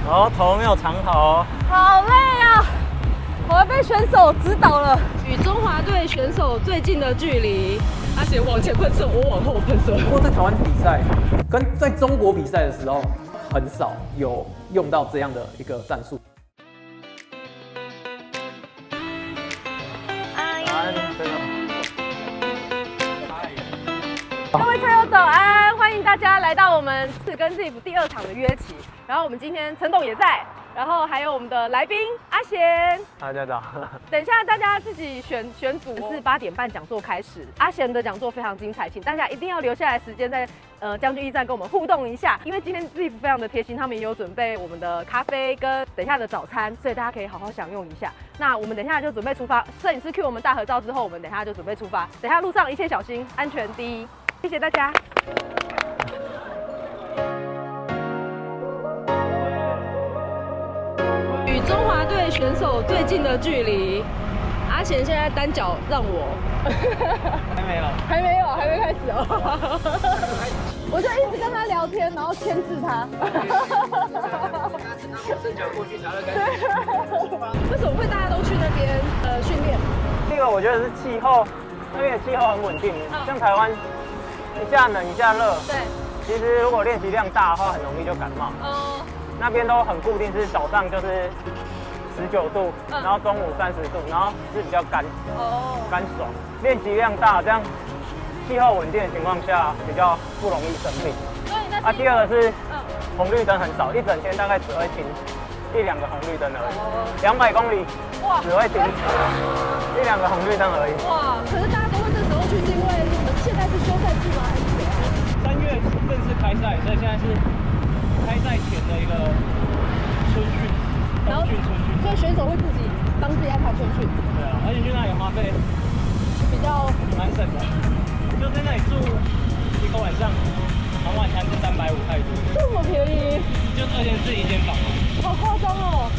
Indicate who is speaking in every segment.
Speaker 1: 哦，头没有长好哦。
Speaker 2: 好累啊！我要被选手指导了。
Speaker 3: 与中华队选手最近的距离，阿贤往前喷射，我往后喷射。
Speaker 4: 不过在台湾比赛跟在中国比赛的时候，很少有用到这样的一个战术。
Speaker 2: 各位车友早安，欢迎大家来到我们是跟 ZIP 第2场的约棋。然后我们今天陈董也在，然后还有我们的来宾阿贤。
Speaker 1: 大家早。
Speaker 2: 等一下大家自己选组，是8点半讲座开始。阿贤的讲座非常精彩，请大家一定要留下来时间在将军驿站跟我们互动一下，因为今天 ZIP 非常的贴心，他们也有准备我们的咖啡跟等一下的早餐，所以大家可以好好享用一下。那我们等一下就准备出发，摄影师 cue 我们大合照之后，我们等一下就准备出发。等一下路上一切小心，安全第一。谢谢大家。
Speaker 3: 与中华队选手最近的距离，阿贤现在单脚让我。
Speaker 1: 还没有。
Speaker 2: 还没开始哦。我就一直跟他聊天，然后牵制他。
Speaker 4: 伸脚过去拿了杆。
Speaker 3: 为什么会大家都去那边训练？
Speaker 1: 第一个我觉得是气候，那边的气候很稳定，像台湾一下冷一下热。
Speaker 2: 对。
Speaker 1: 其实如果练习量大的话，很容易就感冒。那边都很固定，是早上就是19度，然后中午30度，然后是比较干爽。练习量大，这样气候稳定的情况下，比较不容易生病。第二个是红绿灯很少，一整天大概只会停1-2个红绿灯而已，200公里只会停1-2个红绿灯而已。
Speaker 3: 哇！可是大家都会这时候去，是因为你们现在是休赛季吗？还是怎样
Speaker 1: ？3月正式开赛，所以现在是开赛前的一个春训，冬训春训。
Speaker 3: 所以选手会自己帮自己安排春训。
Speaker 1: 对啊，而且去那里花费
Speaker 3: 比较
Speaker 1: 蛮省的，就在那里住1个晚上，然后晚餐是350泰铢。
Speaker 3: 这么便宜？
Speaker 1: 就2间是1间房。
Speaker 3: 好夸张哦！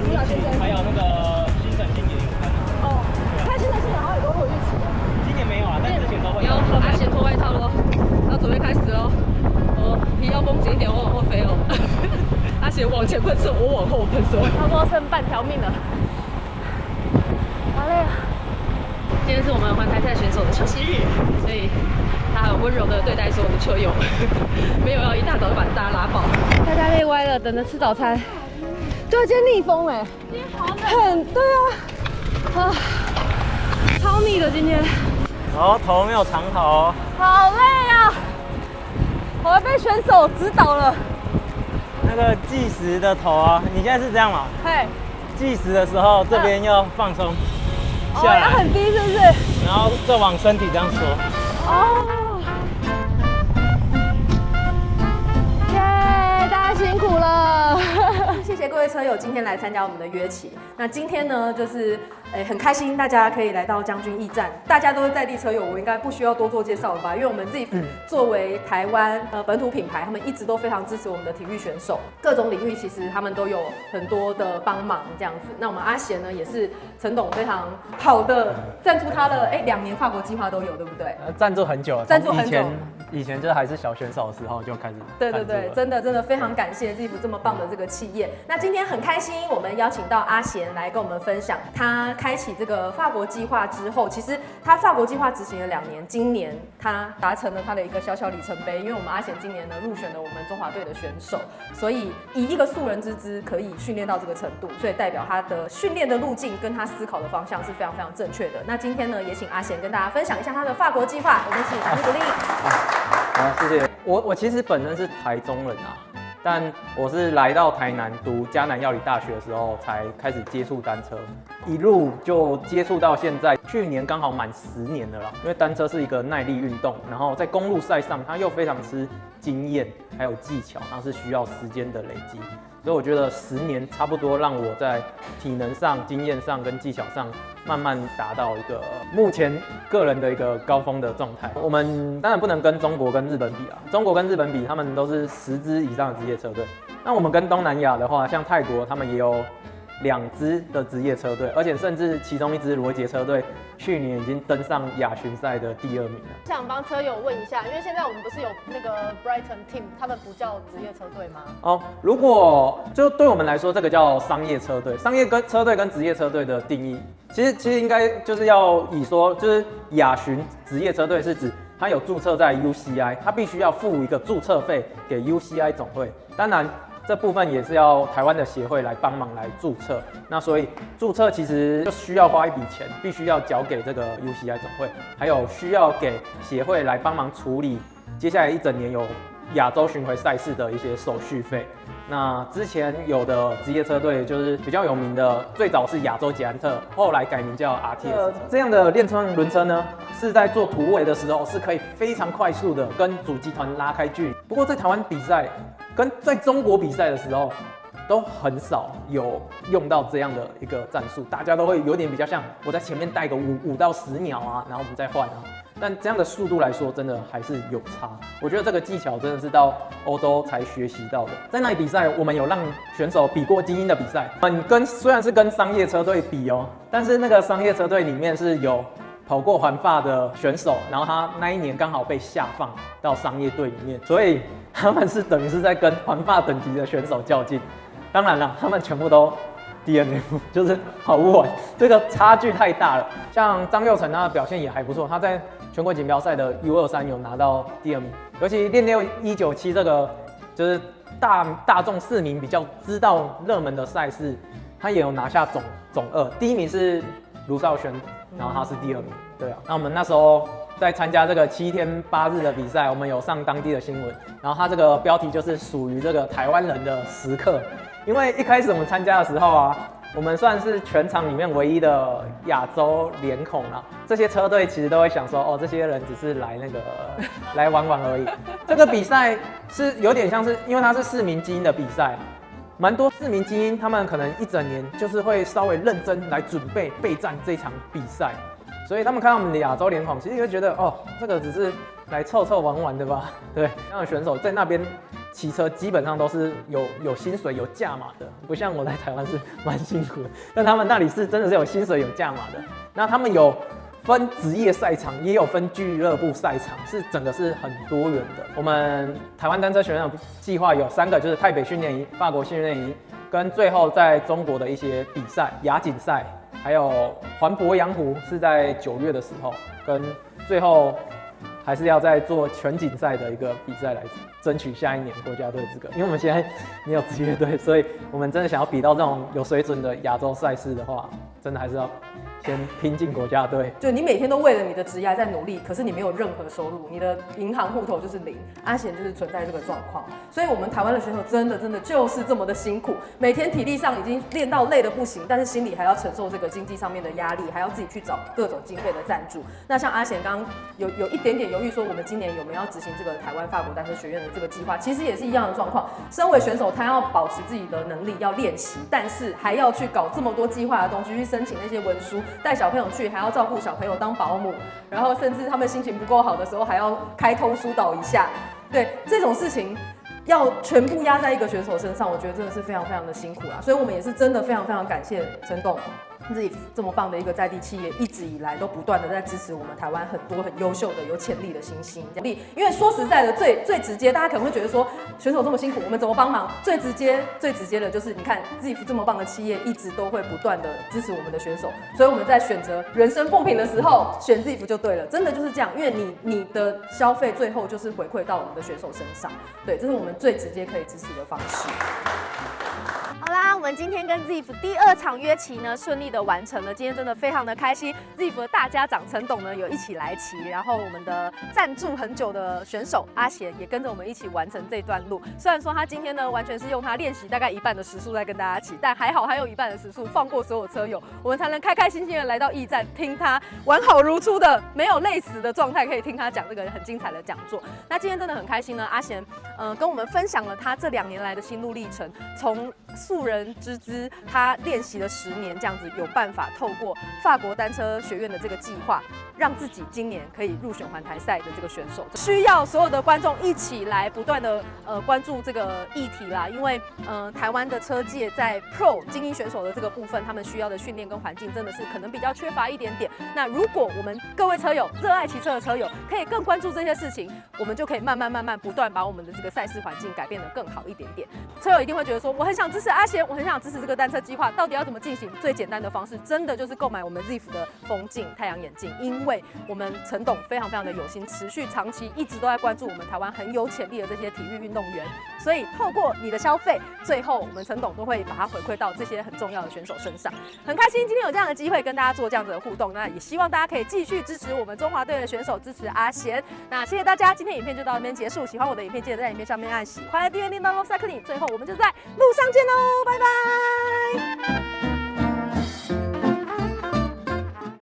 Speaker 1: 新马先生，还有那个新省新年有看。
Speaker 3: 他现在是好像也都会一起。
Speaker 1: 今年没有啊，但之前都会。
Speaker 3: 有，阿贤脱外套喽，要准备开始喽。皮要绷紧一点，我往后飞哦。阿贤往前喷射，我往后喷射。
Speaker 2: 差不多剩半条命了，好累啊！
Speaker 3: 今天是我们环台赛选手的休息日，所以他很温柔的对待所有的车友，没有要一大早就把大家拉爆。
Speaker 2: 大家累歪了，等着吃早餐。对啊，今天逆风哎，今天好冷。对啊，超腻的今天。
Speaker 1: 哦，头没有长好哦。
Speaker 2: 好累啊！我要被选手指导了。
Speaker 1: 那个计时的头啊，你现在是这样吗？
Speaker 2: 嘿，
Speaker 1: 计时的时候这边要放松下来，
Speaker 2: 要很低是不是？
Speaker 1: 然后再往身体这样缩。
Speaker 2: 耶，大家辛苦了。谢谢各位车友今天来参加我们的约棋。那今天呢，就是很开心，大家可以来到将军驿站。大家都是在地车友，我应该不需要多做介绍了吧？因为我们自己作为台湾本土品牌，他们一直都非常支持我们的体育选手，各种领域其实他们都有很多的帮忙这样子。那我们阿贤呢，也是陈董非常好的赞助他的2年法国计划都有，对不对？
Speaker 4: 赞助很久了，
Speaker 2: 赞助很久。
Speaker 4: 以前就还是小选手的时候就开始。
Speaker 2: 对，真的非常感谢 ZIP 这么棒的这个企业。那今天很开心，我们邀请到阿贤来跟我们分享他开启这个法国计划之后，其实他法国计划执行了2年，今年他达成了他的一个小小里程碑。因为我们阿贤今年呢入选了我们中华队的选手，所以以一个素人之姿可以训练到这个程度，所以代表他的训练的路径跟他思考的方向是非常非常正确的。那今天呢，也请阿贤跟大家分享一下他的法国计划，我们一起鼓励。
Speaker 4: 好，谢谢。我其实本身是台中人啊，但我是来到台南读嘉南药理大学的时候才开始接触单车，一路就接触到现在，去年刚好满10年了啦。因为单车是一个耐力运动，然后在公路赛上它又非常吃经验还有技巧，那是需要时间的累积。所以我觉得10年差不多让我在体能上、经验上跟技巧上慢慢达到一个目前个人的一个高峰的状态。我们当然不能跟中国跟日本比啊，中国跟日本比，他们都是10支以上的职业车队。那我们跟东南亚的话，像泰国，他们也有2支的职业车队，而且甚至其中一支罗杰车队去年已经登上亚巡赛的第2名了。
Speaker 2: 想帮车友问一下，因为现在我们不是有那个 Brighton Team， 他们不叫职业车队吗？
Speaker 4: 哦，如果就对我们来说，这个叫商业车队。商业车队跟职业车队的定义，其实应该就是要以说，就是亚巡职业车队是指它有注册在 UCI， 它必须要付一个注册费给 UCI 总会。当然，这部分也是要台湾的协会来帮忙来注册。那所以注册其实就需要花一笔钱，必须要缴给这个 UCI 总会，还有需要给协会来帮忙处理接下来一整年有亚洲巡回赛事的一些手续费。那之前有的职业车队就是比较有名的，最早是亚洲捷安特，后来改名叫 RTS。这样的练车轮车呢，是在做突围的时候是可以非常快速的跟主集团拉开距离。不过在台湾比赛跟在中国比赛的时候，都很少有用到这样的一个战术，大家都会有点比较像我在前面带个5到10秒啊，然后我们再换啊。但这样的速度来说，真的还是有差。我觉得这个技巧真的是到欧洲才学习到的。在那里比赛，我们有让选手比过精英的比赛，虽然是跟商业车队比哦，但是那个商业车队里面是有跑过环法的选手，然后他那一年刚好被下放到商业队里面，所以他们是等于是在跟环法等级的选手较劲。当然了，他们全部都 DNF， 就是跑不完，这个差距太大了。像张佑成他的表现也还不错，他在全国锦标赛的 U23有拿到第2名，尤其练6 197这个就是大众市民比较知道热门的赛事，他也有拿下总2，第1名是卢少轩，然后他是第2名。对啊，那我们那时候在参加这个7天8日的比赛，我们有上当地的新闻，然后他这个标题就是属于这个台湾人的时刻。因为一开始我们参加的时候啊，我们算是全场里面唯一的亚洲脸孔啦。这些车队其实都会想说，哦，这些人只是来玩玩而已。这个比赛是有点像是，因为它是4名精英的比赛，蛮多4名精英他们可能一整年就是会稍微认真来准备备战这场比赛，所以他们看到我们的亚洲脸孔，其实会觉得，哦，这个只是来凑凑玩玩的吧？对，这样的选手在那边骑车基本上都是有薪水有价码的，不像我在台湾是蛮辛苦的，但他们那里是真的是有薪水有价码的。那他们有分职业赛场，也有分俱乐部赛场，是整个是很多元的。我们台湾单车学院的计划有3个，就是台北训练营、法国训练营，跟最后在中国的一些比赛，亚锦赛，还有环鄱阳湖是在9月的时候，跟最后还是要再做全锦赛的一个比赛来争取下一年国家队资格。因为我们现在没有职业队，所以我们真的想要比到这种有水准的亚洲赛事的话，真的还是要先拼进国家队。
Speaker 2: 就你每天都为了你的职业在努力，可是你没有任何收入，你的银行户头就是0。阿贤就是存在这个状况，所以我们台湾的选手真的就是这么的辛苦，每天体力上已经练到累的不行，但是心里还要承受这个经济上面的压力，还要自己去找各种经费的赞助。那像阿贤刚刚有一点点犹豫说，我们今年有没有要执行这个台湾法国单车学院的这个计划，其实也是一样的状况。身为选手，他要保持自己的能力，要练习，但是还要去搞这么多计划的东西，去申请那些文书，带小朋友去，还要照顾小朋友当保姆，然后甚至他们心情不够好的时候，还要开通疏导一下。对，这种事情要全部压在一个选手身上，我觉得真的是非常非常的辛苦啦。所以我们也是真的非常非常感谢陈董自己这么棒的一个在地企业，一直以来都不断的在支持我们台湾很多很优秀的有潜力的新星。因为说实在的，最直接，大家可能会觉得说选手这么辛苦，我们怎么帮忙？最直接的就是你看自己这么棒的企业，一直都会不断的支持我们的选手，所以我们在选择人生贡品的时候，选自己就对了，真的就是这样。因为你的消费最后就是回馈到我们的选手身上，对，这是我们最直接可以支持的方式。
Speaker 5: 好啦，我们今天跟 ZIF 第2场约骑呢顺利的完成了，今天真的非常的开心。ZIF 的大家长陈董呢有一起来骑，然后我们的赞助很久的选手阿贤也跟着我们一起完成这段路。虽然说他今天呢完全是用他练习大概1半的时速在跟大家骑，但还好还有1半的时速放过所有车友，我们才能开开心心的来到驿站，听他完好如初的没有累死的状态，可以听他讲这个很精彩的讲座。那今天真的很开心呢，阿贤跟我们分享了他这2年来的心路历程，从素人之资，他练习了10年，这样子有办法透过法国单车学院的这个计划，让自己今年可以入选环台赛的这个选手。需要所有的观众一起来不断的关注这个议题啦，因为台湾的车界在 Pro 精英选手的这个部分，他们需要的训练跟环境真的是可能比较缺乏一点点。那如果我们各位车友热爱骑车的车友可以更关注这些事情，我们就可以慢慢不断把我们的这个赛事环境改变得更好一点点。车友一定会觉得说，我很想支持阿贤，我很想支持这个单车计划，到底要怎么进行？最简单的方式，真的就是购买我们 ZIF 的风镜、太阳眼镜，因为我们陈董非常的有心，持续长期一直都在关注我们台湾很有潜力的这些体育运动员，所以透过你的消费，最后我们陈董都会把它回馈到这些很重要的选手身上。很开心今天有这样的机会跟大家做这样子的互动，那也希望大家可以继续支持我们中华队的选手，支持阿贤。那谢谢大家，今天影片就到这边结束。喜欢我的影片，记得在影片上面按喜欢、订阅、铃铛、Cycling。最后我们就在路上见喽，拜拜。